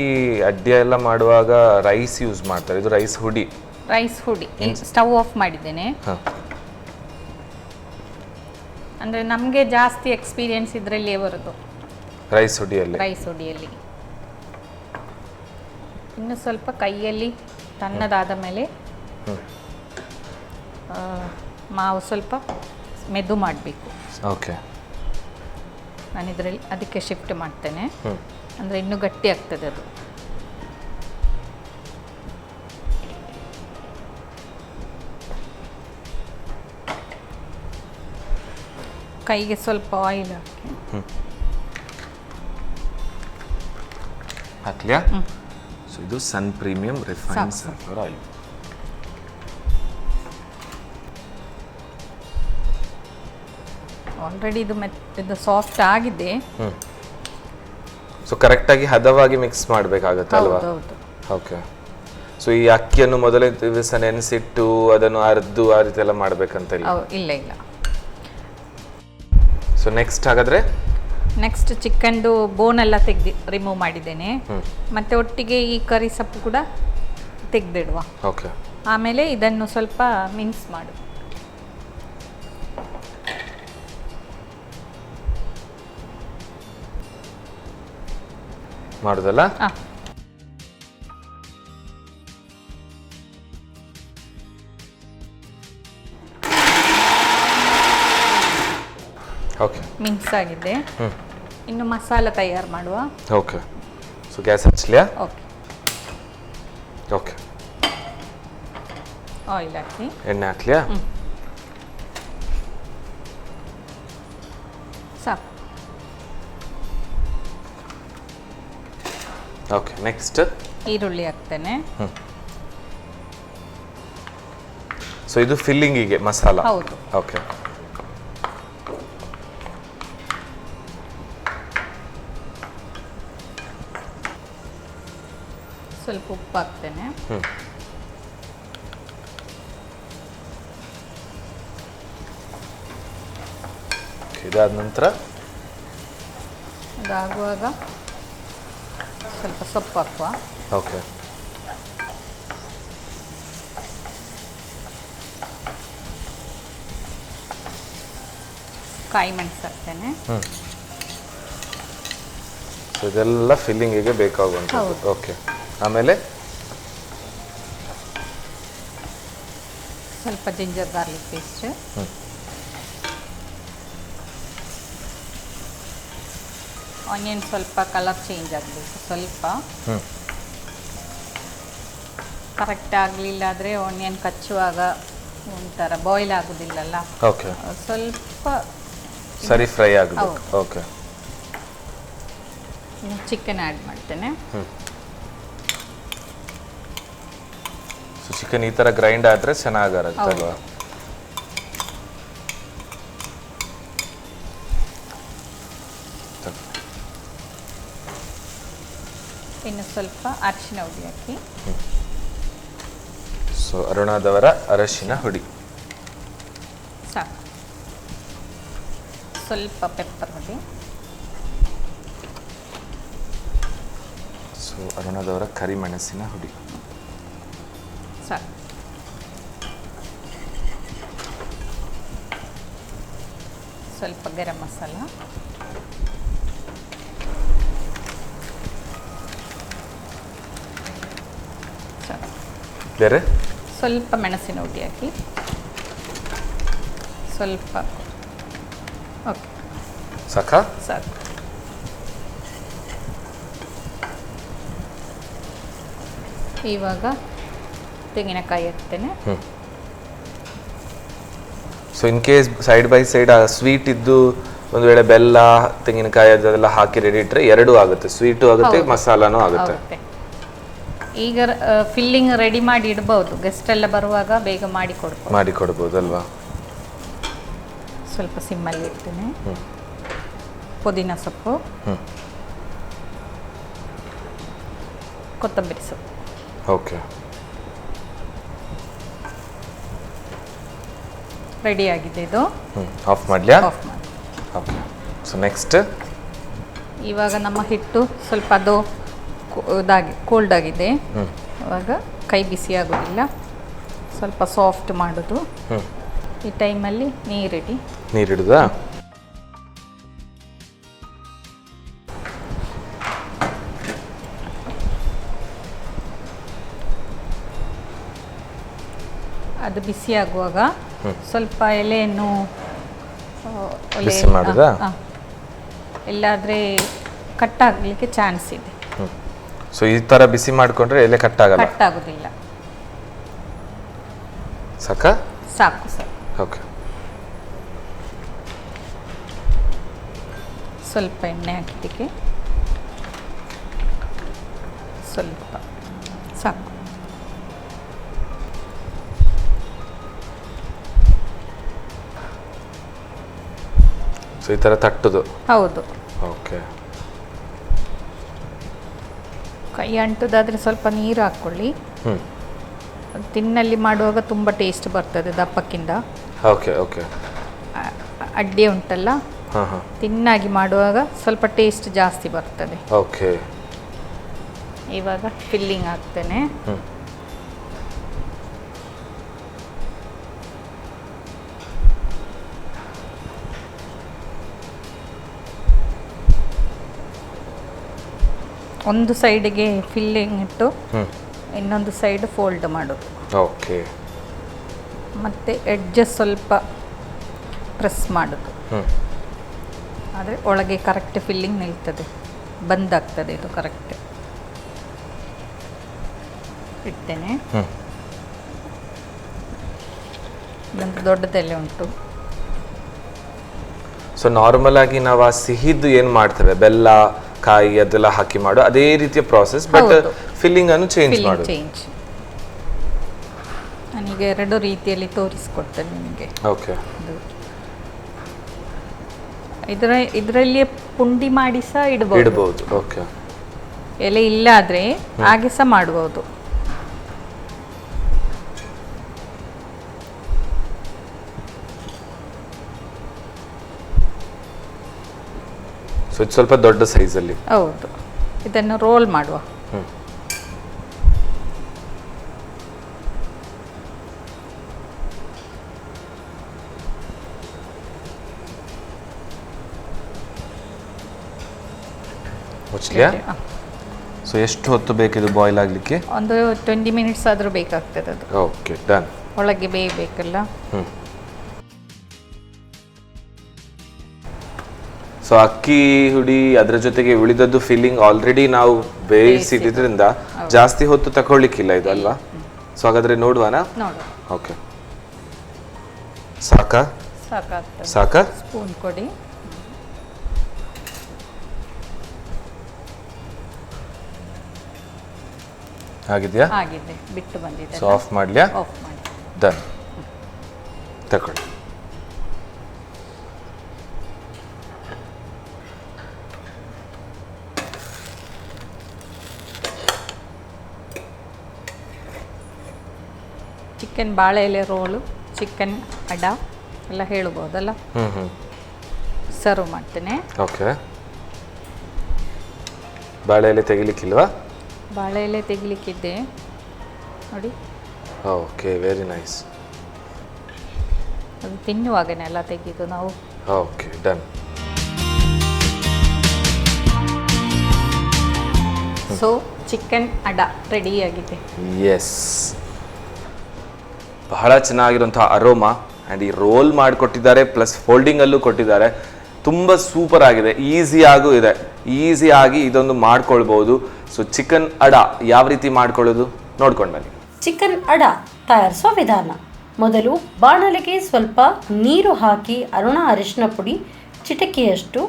D: ಅಡ್ಡಿ ಎಲ್ಲ ಮಾಡುವಾಗ ರೈಸ್ ಯೂಸ್ ಮಾಡ್ತಾರೆ. ಇದು ರೈಸ್ ಹುಡಿ.
E: ರೈಸ್ ಹುಡಿ ಸ್ಟವ್ ಆಫ್ ಮಾಡಿದ್ದೇನೆ.
D: ಹಾಂ,
E: ಅಂದರೆ ನಮಗೆ ಜಾಸ್ತಿ ಎಕ್ಸ್ಪೀರಿಯನ್ಸ್ ಇದರಲ್ಲಿಯೇ ಬರೋದು,
D: ರೈಸ್ ಹುಡಿಯಲ್ಲಿ.
E: ರೈಸ್ ಹುಡಿಯಲ್ಲಿ. ಇನ್ನು ಸ್ವಲ್ಪ ಕೈಯಲ್ಲಿ ತಣ್ಣದಾದ ಮೇಲೆ ಮಾವು ಸ್ವಲ್ಪ ಮೆದು ಮಾಡಬೇಕು.
D: ಓಕೆ.
E: ನಾನು ಇದರಲ್ಲಿ ಅದಕ್ಕೆ ಶಿಫ್ಟ್ ಮಾಡ್ತೇನೆ, ಅಂದರೆ ಇನ್ನೂ ಗಟ್ಟಿ ಆಗ್ತದೆ ಅದು. ಕೈಗೆ ಸ್ವಲ್ಪ ಆಯಿಲ್ ಹಾಕಿ
D: ಹಾಕ್ಲಿಯಾ? ಸೊ ಇದು Sun Premium refined sunflower oil.
E: Already ಇದು ಸಾಫ್ಟ್ ಆಗಿದೆ.
D: ಸೊ ಕರೆಕ್ಟಾಗಿ ಹದವಾಗಿ ಮಿಕ್ಸ್ ಮಾಡಬೇಕಾಗತ್ತೆ ಅಲ್ವಾ?
E: ಹೌದು.
D: ಓಕೆ. ಸೊ ಈ ಅಕ್ಕಿಯನ್ನು ಮೊದಲೇ ದಿವಸ ನೆನೆಸಿಟ್ಟು ಅದನ್ನು ಅರ್ದು ಆ ರೀತಿ ಎಲ್ಲ ಮಾಡ್ಬೇಕಂತ ಇಲ್ಲ?
E: ಇಲ್ಲ.
D: ಸೊ ನೆಕ್ಸ್ಟ್ ಹಾಗಾದ್ರೆ
E: ನೆಕ್ಸ್ಟ್ ಚಿಕನ್ದು ಬೋನ್ ಎಲ್ಲ ರಿಮೂವ್ ಮಾಡಿದ್ದೇನೆ. ಮತ್ತೆ ಒಟ್ಟಿಗೆ ಈ ಕರಿ ಸೊಪ್ಪು ಕೂಡ ತೆಗೆದಿಡುವ.
D: ಓಕೆ.
E: ಆಮೇಲೆ ಇದನ್ನು ಸ್ವಲ್ಪ ಮಿನ್ಸ್ ಮಾಡು.
D: ಮಾಡುದಲ್ಲ? ಓಕೆ.
E: ಮಿನ್ಸ್ ಆಗಿದೆ. ಇನ್ನು ಮಸಾಲ ತಯಾರು ಮಾಡುವ.
D: ಓಕೆ. ಸೊ ಗ್ಯಾಸ್ ಹಚ್ಚಲಿಯಾ?
E: ಓಕೆ.
D: ಓಕೆ.
E: ಆಯಿಲ್ ಹಾಕಿ.
D: ಎಣ್ಣೆ ಹಾಕ್ಲಿಯಾ?
E: ಸಾಕು.
D: ಓಕೆ. ನೆಕ್ಸ್ಟ್
E: ಈರುಳ್ಳಿ ಹಾಕ್ತೇನೆ.
D: ಸೊ ಇದು ಫಿಲ್ಲಿಂಗಿಗೆ ಮಸಾಲ?
E: ಹೌದು.
D: ಓಕೆ.
E: ಸ್ವಲ್ಪ ಉಪ್ಪು ಹಾಕ್ತೇನೆ.
D: ಇದಾದ ನಂತರ
E: ಇದಾಗುವಾಗ ಸ್ವಲ್ಪ ಸೊಪ್ಪು ಹಾಕುವ.
D: ಓಕೆ.
E: ಕಾಯಿ ಮೆಣಸು ಹಾಕ್ತೇನೆ.
D: ಸೊ ಇದೆಲ್ಲ ಫಿಲ್ಲಿಂಗಿಗೆ ಬೇಕಾಗುವಂಥದ್ದು. ಓಕೆ. ಆಮೇಲೆ
E: ಸ್ವಲ್ಪ ಜಿಂಜರ್ ಗಾರ್ಲಿಕ್ ಪೇಸ್ಟ್. ಆನಿಯನ್ ಸ್ವಲ್ಪ ಕಲರ್ ಚೇಂಜ್ ಆಗಬೇಕು ಸ್ವಲ್ಪ. ಕರೆಕ್ಟ್ ಆಗಲಿಲ್ಲ ಆದರೆ ಆನಿಯನ್ ಕಚ್ಚುವಾಗ ಒಂಥರ ಬಾಯ್ಲ್ ಆಗೋದಿಲ್ಲಲ್ಲ.
D: ಓಕೆ.
E: ಸ್ವಲ್ಪ
D: ಸರಿ ಫ್ರೈ ಆಗಬೇಕು. ಓಕೆ.
E: ಚಿಕನ್ ಆ್ಯಡ್ ಮಾಡ್ತೇನೆ.
D: ಸೊ ಚಿಕನ್ ಈ ಥರ ಗ್ರೈಂಡ್ ಆದರೆ ಚೆನ್ನಾಗಿರುತ್ತಲ್ವಾ?
E: ಇನ್ನು ಸ್ವಲ್ಪ ಅರಿಶಿನ ಹುಡಿ ಹಾಕಿ.
D: ಸೊ ಅರುಣಾದವರ ಅರಶಿನ ಹುಡಿ
E: ಸಾಕು. ಸ್ವಲ್ಪ ಪೆಪ್ಪರ್ ಹುಡಿ.
D: ಸೊ ಅರುಣಾದವರ ಕರಿಮೆಣಸಿನ ಹುಡಿ
E: ಸಾಕು. ಸ್ವಲ್ಪ ಗರಂ ಮಸಾಲ. ಸಾಕು.
D: ಬೇರೆ
E: ಸ್ವಲ್ಪ ಮೆಣಸಿನ ಹುಡಿ ಹಾಕಿ. ಸ್ವಲ್ಪ ಓಕೆ
D: ಸಾಕಾ?
E: ಸಾಕು. ಇವಾಗ ತೆಂಗಿನಕಾಯಿ ಹಾಕ್ತೇನೆ.
D: So in case side by side sweet ಇದ್ದು ಒಂದು ವೇಳೆ ಬೆಲ್ಲ ತೆಂಗಿನಕಾಯಿ ಅದೆಲ್ಲ ಹಾಕಿ ರೆಡಿ ಇಟ್ಟರೆ ಎರಡೂ ಆಗುತ್ತೆ, ಸ್ವೀಟು ಆಗುತ್ತೆ ಮಸಾಲಾನೂ ಆಗುತ್ತೆ.
E: ಈಗ ಫಿಲ್ಲಿಂಗ್ ರೆಡಿ ಮಾಡಿ ಇಡಬಹುದು, ಗೆಸ್ಟ್ ಎಲ್ಲ ಬರುವಾಗ ಬೇಗ ಮಾಡಿ
D: ಕೊಡ್ಬೋದಲ್ವಾ.
E: ಸ್ವಲ್ಪ ಸಿಮ್ಮಲ್ಲಿ ಇಡ್ತೇನೆ. ಪುದೀನ ಸೊಪ್ಪು, ಕೊತ್ತಂಬರಿ ಸೊಪ್ಪು.
D: ಓಕೆ,
E: ರೆಡಿ ಆಗಿದೆ ಇದು.
D: ಆಫ್ ಮಾಡಲಿಯಾ?
E: ಆಫ್ ಮಾಡಿ.
D: ಓಕೆ, ಸೊ ನೆಕ್ಸ್ಟ್
E: ಇವಾಗ ನಮ್ಮ ಹಿಟ್ಟು ಸ್ವಲ್ಪ ಅದು ಕೋಲ್ಡ್ ಆಗಿದೆ. ಇವಾಗ ಕೈ ಬಿಸಿ ಆಗೋದಿಲ್ಲ, ಸ್ವಲ್ಪ ಸಾಫ್ಟ್ ಮಾಡೋದು. ಈ ಟೈಮಲ್ಲಿ
D: ನೀರಿಡುದಾ?
E: ಅದು ಬಿಸಿ ಆಗುವಾಗ ಸ್ವಲ್ಪ ಎಲೆಯನ್ನು
D: ಬಿಸಿ ಮಾಡುದಾ?
E: ಎಲ್ಲಾದ್ರೆ ಕಟ್ ಆಗಲಿಕ್ಕೆ ಚಾನ್ಸ್ ಇದೆ.
D: ಸೊ ಈ ತರ ಬಿಸಿ ಮಾಡ್ಕೊಂಡ್ರೆ ಎಲೆ ಕಟ್
E: ಆಗೋದಿಲ್ಲ.
D: ಸಾಕು
E: ಸರ್.
D: ಓಕೆ,
E: ಸ್ವಲ್ಪ ಎಣ್ಣೆ ಹಾಕಿದ್ದಕ್ಕೆ ಸ್ವಲ್ಪ ಸಾಕು.
D: ಸೊ ಈ ತರ ತಟ್ಟುದು?
E: ಹೌದು.
D: ಓಕೆ,
E: ಕೈ ಅಂಟುದಾದ್ರೆ ಸ್ವಲ್ಪ ನೀರು ಹಾಕ್ಕೊಳ್ಳಿ. ತಿನ್ನಲ್ಲಿ ಮಾಡುವಾಗ ತುಂಬ ಟೇಸ್ಟ್ ಬರ್ತದೆ ದಪ್ಪಕ್ಕಿಂತ.
D: ಓಕೆ ಓಕೆ,
E: ಅಡ್ಡಿ ಉಂಟಲ್ಲ, ತಿನ್ನಾಗಿ ಮಾಡುವಾಗ ಸ್ವಲ್ಪ ಟೇಸ್ಟ್ ಜಾಸ್ತಿ ಬರ್ತದೆ.
D: ಓಕೆ,
E: ಇವಾಗ ಫಿಲ್ಲಿಂಗ್ ಹಾಕ್ತೇನೆ. ಒಂದು ಸೈಡ್ಗೆ ಫಿಲ್ಲಿಂಗ್ ಇಟ್ಟು ಇನ್ನೊಂದು ಸೈಡ್ ಫೋಲ್ಡ್ ಮಾಡೋದು.
D: ಓಕೆ,
E: ಮತ್ತು ಎಡ್ಜಸ್ ಸ್ವಲ್ಪ ಪ್ರೆಸ್ ಮಾಡೋದು. ಆದರೆ ಒಳಗೆ ಕರೆಕ್ಟ್ ಫಿಲ್ಲಿಂಗ್ ನಿಲ್ತದೆ, ಬಂದಾಗ್ತದೆ ಇದು ಕರೆಕ್ಟ್. ಇಡ್ತೇನೆ. ಇದೊಂದು ದೊಡ್ಡದೆಲೆ ಉಂಟು.
D: ಸೊ ನಾರ್ಮಲ್ ಆಗಿ ನಾವು ಆ ಸಿಹಿದ್ದು ಏನು ಮಾಡ್ತೇವೆ, ಬೆಲ್ಲ ಕಾಯಿ ಅದೆಲ್ಲ ಹಾಕಿ ಮಾಡೋ ಅದೇ ರೀತಿಯ ಪ್ರಾಸೆಸ್, ಬಟ್ ಫಿಲ್ಲಿಂಗ್ ಅನ್ನು ಚೇಂಜ್ ಮಾಡೋದು.
E: ನಾನೀಗ ಎರಡು ರೀತಿಯಲ್ಲಿ ತೋರಿಸ್ಕೊಡ್ತೇನೆ ನಿಮಗೆ.
D: ಓಕೆ,
E: ಇದರಲ್ಲಿ ಪುಂಡಿ ಮಾಡಿ ಸಹ ಇಡಬಹುದು.
D: ಓಕೆ,
E: ಎಲೆ ಇಲ್ಲ ಆದ್ರೆ ಹಾಗೆ ಸಹ ಮಾಡಬಹುದು.
D: ಸೊ ಇದು ಸ್ವಲ್ಪ ದೊಡ್ಡ ಸೈಜ್ ಅಲ್ಲಿ.
E: ಹೌದು, ಇದನ್ನು ರೋಲ್ ಮಾಡುವ.
D: ಮುಚ್ಚಲಿಯಾ? ಸೊ ಎಷ್ಟು ಹೊತ್ತು ಬೇಕಿದು ಬಾಯ್ಲ್ ಆಗಲಿಕ್ಕೆ?
E: ಒಂದು 20 ಮಿನಿಟ್ಸ್ ಆದರೂ ಬೇಕಾಗ್ತದೆ ಅದು.
D: Okay, done.
E: ಒಳಗೆ ಬೇಯಬೇಕಲ್ಲ.
D: ಸೊ ಅಕ್ಕಿ ಹುಡಿ ಅದರ ಜೊತೆಗೆ ಉಳಿದದ್ದು ಫಿಲ್ಲಿಂಗ್ ಆಲ್ರೆಡಿ ನಾವು ಬೇಯಿಸಿದ್ರಿಂದ ಜಾಸ್ತಿ ಹೊತ್ತು ತಗೊಳ್ಳಿಕ್ಕಿಲ್ಲ ಇದು ಅಲ್ವಾ? ಸೊ ಹಾಗಾದ್ರೆ ನೋಡುವಾನ?
E: ನೋಡು.
D: ಓಕೆ, ಸಾಕಾ? ಸಾಕಾ?
E: ಸ್ಪೂನ್ ಕೊಡಿ.
D: ಆಗಿದೆಯಾ?
E: ಆಗಿದೆ, ಬಿಟ್ಟು ಬಂದಿದೆ.
D: ಸೊ ಆಫ್ ಮಾಡ್ಲಿಯಾ?
E: ಆಫ್ ಮಾಡಿ.
D: ಡನ್, ತಗೊಳ್ಳಿ.
E: ಚಿಕನ್ ಬಾಳೆ ಎಲೆ ರೋಲು, ಚಿಕನ್ ಅಡ ಎಲ್ಲ ಹೇಳ್ಬೋದಲ್ಲ. ಸರ್ವ್ ಮಾಡ್ತೇನೆ.
D: ಓಕೆ, ಬಾಳೆ ಎಲೆ ತೆಗಿಲಿಕ್ಕಿಲ್ವಾ?
E: ಬಾಳೆ ಎಲೆ ತೆಗಿಲಿಕ್ಕಿದೆ ನೋಡಿ.
D: Okay, very nice.
E: ಅದು ತಿನ್ನುವಾಗನೇ ಎಲ್ಲ ತೆಗೆದು ನಾವು.
D: Okay, done.
E: So chicken ada ready ಆಗಿದೆ.
D: ಎಸ್, ಬಹಳ ಚೆನ್ನಾಗಿರುವಂತಹ ಅರೋಮಾ ಆ್ಯಂಡ್ ಈ ರೋಲ್ ಮಾಡಿಕೊಟ್ಟಿದ್ದಾರೆ, ಪ್ಲಸ್ ಫೋಲ್ಡಿಂಗಲ್ಲೂ ಕೊಟ್ಟಿದ್ದಾರೆ. ತುಂಬ ಸೂಪರ್ ಆಗಿದೆ, ಈಸಿಯಾಗೂ ಇದೆ, ಈಸಿಯಾಗಿ ಇದೊಂದು ಮಾಡ್ಕೊಳ್ಬೋದು. ಸೊ ಚಿಕನ್ ಅಡ ಯಾವ ರೀತಿ ಮಾಡ್ಕೊಳ್ಳೋದು ನೋಡ್ಕೊಂಡು ಬನ್ನಿ.
B: ಚಿಕನ್ ಅಡ ತಯಾರಿಸುವ ವಿಧಾನ: ಮೊದಲು ಬಾಣಲೆಗೆ ಸ್ವಲ್ಪ ನೀರು ಹಾಕಿ ಅರಿಶಿನ ಪುಡಿ, ಚಿಟಿಕೆಯಷ್ಟು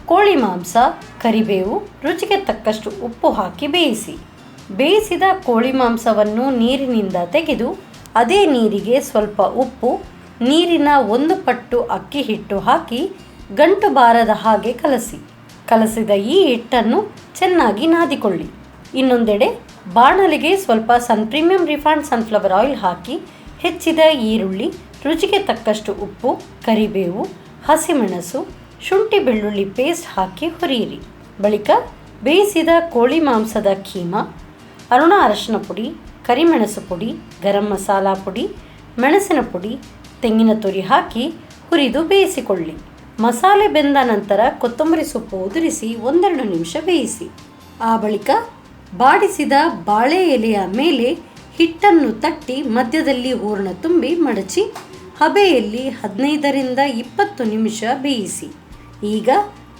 B: ಕೋಳಿ ಮಾಂಸ, ಕರಿಬೇವು, ರುಚಿಗೆ ತಕ್ಕಷ್ಟು ಉಪ್ಪು ಹಾಕಿ ಬೇಯಿಸಿ. ಬೇಯಿಸಿದ ಕೋಳಿ ಮಾಂಸವನ್ನು ನೀರಿನಿಂದ ತೆಗೆದು ಅದೇ ನೀರಿಗೆ ಸ್ವಲ್ಪ ಉಪ್ಪು, ನೀರಿನ 1 ಪಟ್ಟು ಅಕ್ಕಿ ಹಿಟ್ಟು ಹಾಕಿ ಗಂಟು ಬಾರದ ಹಾಗೆ ಕಲಸಿದ ಈ ಹಿಟ್ಟನ್ನು ಚೆನ್ನಾಗಿ ನಾದಿಕೊಳ್ಳಿ. ಇನ್ನೊಂದೆಡೆ ಬಾಣಲೆಗೆ ಸ್ವಲ್ಪ ಸನ್ ಪ್ರೀಮಿಯಂ ರಿಫೈನ್ಡ್ ಸನ್ಫ್ಲವರ್ ಆಯಿಲ್ ಹಾಕಿ ಹೆಚ್ಚಿದ ಈರುಳ್ಳಿ, ರುಚಿಗೆ ತಕ್ಕಷ್ಟು ಉಪ್ಪು, ಕರಿಬೇವು, ಹಸಿಮೆಣಸು, ಶುಂಠಿ ಬೆಳ್ಳುಳ್ಳಿ ಪೇಸ್ಟ್ ಹಾಕಿ ಹುರಿಯಿರಿ. ಬಳಿಕ ಬೇಯಿಸಿದ ಕೋಳಿ ಮಾಂಸದ ಕೀಮಾ, ಅರುಣ ಅರಶಿನ ಪುಡಿ, ಕರಿಮೆಣಸು ಪುಡಿ, ಗರಂ ಮಸಾಲ ಪುಡಿ, ಮೆಣಸಿನ ಪುಡಿ, ತೆಂಗಿನ ತುರಿ ಹಾಕಿ ಹುರಿದು ಬೇಯಿಸಿಕೊಳ್ಳಿ. ಮಸಾಲೆ ಬೆಂದ ನಂತರ ಕೊತ್ತಂಬರಿ ಸೊಪ್ಪು ಉದುರಿಸಿ 1-2 ನಿಮಿಷ ಬೇಯಿಸಿ. ಆ ಬಳಿಕ ಬಾಡಿಸಿದ ಬಾಳೆ ಎಲೆಯ ಮೇಲೆ ಹಿಟ್ಟನ್ನು ತಟ್ಟಿ ಮಧ್ಯದಲ್ಲಿ ಹೂರಣ ತುಂಬಿ ಮಡಚಿ ಹಬೆಯಲ್ಲಿ 15ರಿಂದ 20 ನಿಮಿಷ ಬೇಯಿಸಿ. ಈಗ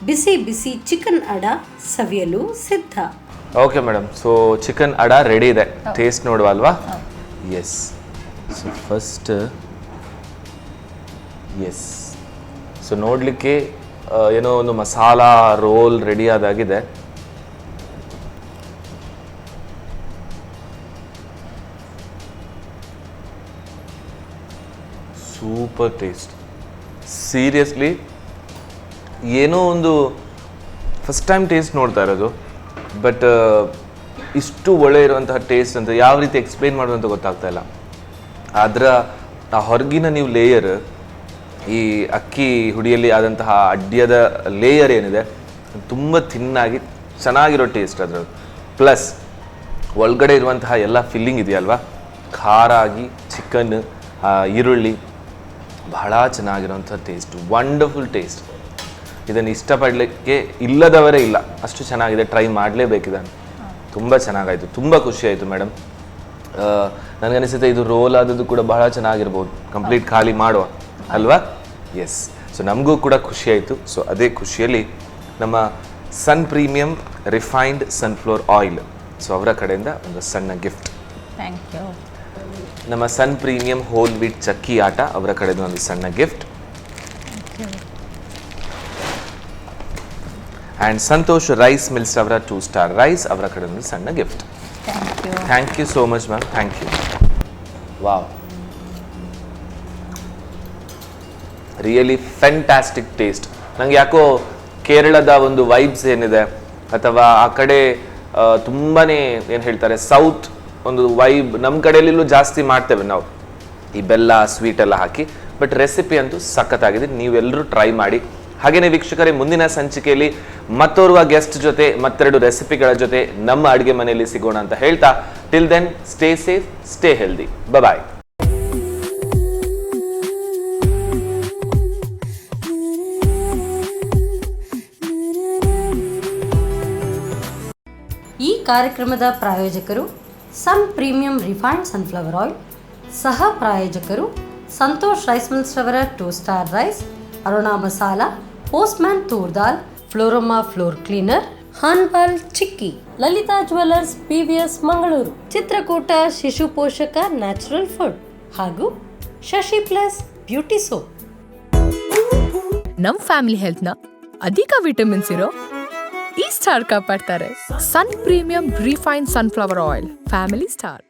B: ಬಿಸಿ ಬಿಸಿ ಚಿಕನ್ ಅಡ ಸವಿಯಲು ಸಿದ್ಧ.
D: Okay madam, so chicken ada ready ಇದೆ. ಟೇಸ್ಟ್ ನೋಡುವ ಅಲ್ವಾ? Yes. So first yes, so ನೋಡಲಿಕ್ಕೆ ಏನೋ ಒಂದು ಮಸಾಲ ರೋಲ್ ರೆಡಿ ಆದಾಗಿದೆ. Super taste. ಸೀರಿಯಸ್ಲಿ ಏನೋ ಒಂದು ಫಸ್ಟ್ ಟೈಮ್ ಟೇಸ್ಟ್ ನೋಡ್ತಾ ಇರೋದು, ಬಟ್ ಇಷ್ಟು ಒಳ್ಳೆ ಇರುವಂತಹ ಟೇಸ್ಟ್ ಅಂತ ಯಾವ ರೀತಿ ಎಕ್ಸ್ಪ್ಲೇನ್ ಮಾಡೋದು ಅಂತ ಗೊತ್ತಾಗ್ತಾ ಇಲ್ಲ. ಅದರ ಹೊರಗಿನ ನೀವು ಲೇಯರ್, ಈ ಅಕ್ಕಿ ಹುಡಿಯಲ್ಲಿ ಆದಂತಹ ಅಡ್ಡಿಯದ ಲೇಯರ್ ಏನಿದೆ ತುಂಬ ಥಿನ್ನಾಗಿ ಚೆನ್ನಾಗಿರೋ ಟೇಸ್ಟ್ ಅದರದ್ದು. ಪ್ಲಸ್ ಒಳಗಡೆ ಇರುವಂತಹ ಎಲ್ಲ ಫಿಲ್ಲಿಂಗ್ ಇದೆಯಲ್ವಾ, ಖಾರ ಆಗಿ ಚಿಕನ್, ಈರುಳ್ಳಿ, ಬಹಳ ಚೆನ್ನಾಗಿರೋಂಥ ಟೇಸ್ಟ್, ವಂಡರ್ಫುಲ್ ಟೇಸ್ಟ್. ಇದನ್ನು ಇಷ್ಟಪಡಲಿಕ್ಕೆ ಇಲ್ಲದವರೇ ಇಲ್ಲ, ಅಷ್ಟು ಚೆನ್ನಾಗಿದೆ. ಟ್ರೈ ಮಾಡಲೇಬೇಕಿದ್ದಾನೆ. ತುಂಬ ಚೆನ್ನಾಗಾಯಿತು, ತುಂಬ ಖುಷಿಯಾಯಿತು ಮೇಡಮ್. ನನಗನಿಸುತ್ತೆ ಇದು ರೋಲ್ ಆದದ್ದು ಕೂಡ ಬಹಳ ಚೆನ್ನಾಗಿರ್ಬೋದು, ಕಂಪ್ಲೀಟ್ ಖಾಲಿ ಮಾಡುವ ಅಲ್ವಾ? ಎಸ್. ಸೊ ನಮಗೂ ಕೂಡ ಖುಷಿಯಾಯಿತು. ಸೊ ಅದೇ ಖುಷಿಯಲ್ಲಿ ನಮ್ಮ Sun Premium refined sunflower oil, so ಅವರ ಕಡೆಯಿಂದ ಒಂದು ಸಣ್ಣ ಗಿಫ್ಟ್.
E: Thank you.
D: ನಮ್ಮ ಸನ್ ಪ್ರೀಮಿಯಂ ಹೋಲ್ ವೀಟ್ ಚಕ್ಕಿ ಆಟ ಅವರ ಕಡೆಯಿಂದ ಒಂದು ಸಣ್ಣ gift. And Santosh rice mills ಅವರ 2 ಸ್ಟಾರ್ ರೈಸ್ ಅವರ ಕಡೆ ಒಂದು ಸಣ್ಣ gift. Thank you so much ma'am, thank you. Wow, really fantastic taste. ನನಗೆ ಯಾಕೋ ಕೇರಳದ ಒಂದು ವೈಬ್ಸ್ ಏನಿದೆ, ಅಥವಾ ಆ ಕಡೆ ತುಂಬಾ ಏನು ಹೇಳ್ತಾರೆ ಸೌತ್ ಒಂದು ವೈಬ್, ನಮ್ಮ ಕಡೆಯಲ್ಲೂ ಜಾಸ್ತಿ ಮಾಡ್ತೇವೆ ನಾವು ಈ ಬೆಲ್ಲ ಸ್ವೀಟ್ ಎಲ್ಲ ಹಾಕಿ. ಬಟ್ ರೆಸಿಪಿ ಅಂತೂ ಸಖತ್ತಾಗಿದೆ, ನೀವೆಲ್ಲರೂ ಟ್ರೈ ಮಾಡಿ. ಹಾಗೆಯೇ ವೀಕ್ಷಕರೇ, ಮುಂದಿನ ಸಂಚಿಕೆಯಲ್ಲಿ ಮತ್ತೋರ್ವ ಗೆಸ್ಟ್ ಜೊತೆ ಮತ್ತೆರಡು ರೆಸಿಪಿಗಳ ಜೊತೆ ನಮ್ಮ ಅಡುಗೆ ಮನೆಯಲ್ಲಿ ಸಿಗೋಣ ಅಂತ ಹೇಳ್ತಾ, till then stay safe, stay healthy, bye.
B: ಈ ಕಾರ್ಯಕ್ರಮದ ಪ್ರಾಯೋಜಕರು Sun Premium refined sunflower oil, ಸಹ ಪ್ರಾಯೋಜಕರು ಸಂತೋಷ್ ರೈಸ್ ಮಿಲ್ಸ್ ರವರ 2 star rice, Aruna masala, Postman toor dal, Floroma floor cleaner, ಹಾನ್ಪಾಲ್ chikki, Lalitha jewellers PVS Mangaluru, Chitrakoota Shishu Poshaka natural food ಹಾಗೂ ಶಶಿ ಪ್ಲಸ್ ಬ್ಯೂಟಿ ಸೋಪ್.
C: ನಮ್ ಫ್ಯಾಮಿಲಿ ಹೆಲ್ತ್ನ ಅಧಿಕ ವಿಟಮಿನ್ಸ್ ಇರೋ ಈ ಸ್ಟಾರ್ ಕಾಪಾಡ್ತಾರೆ. Sun Premium refined sunflower oil, family star.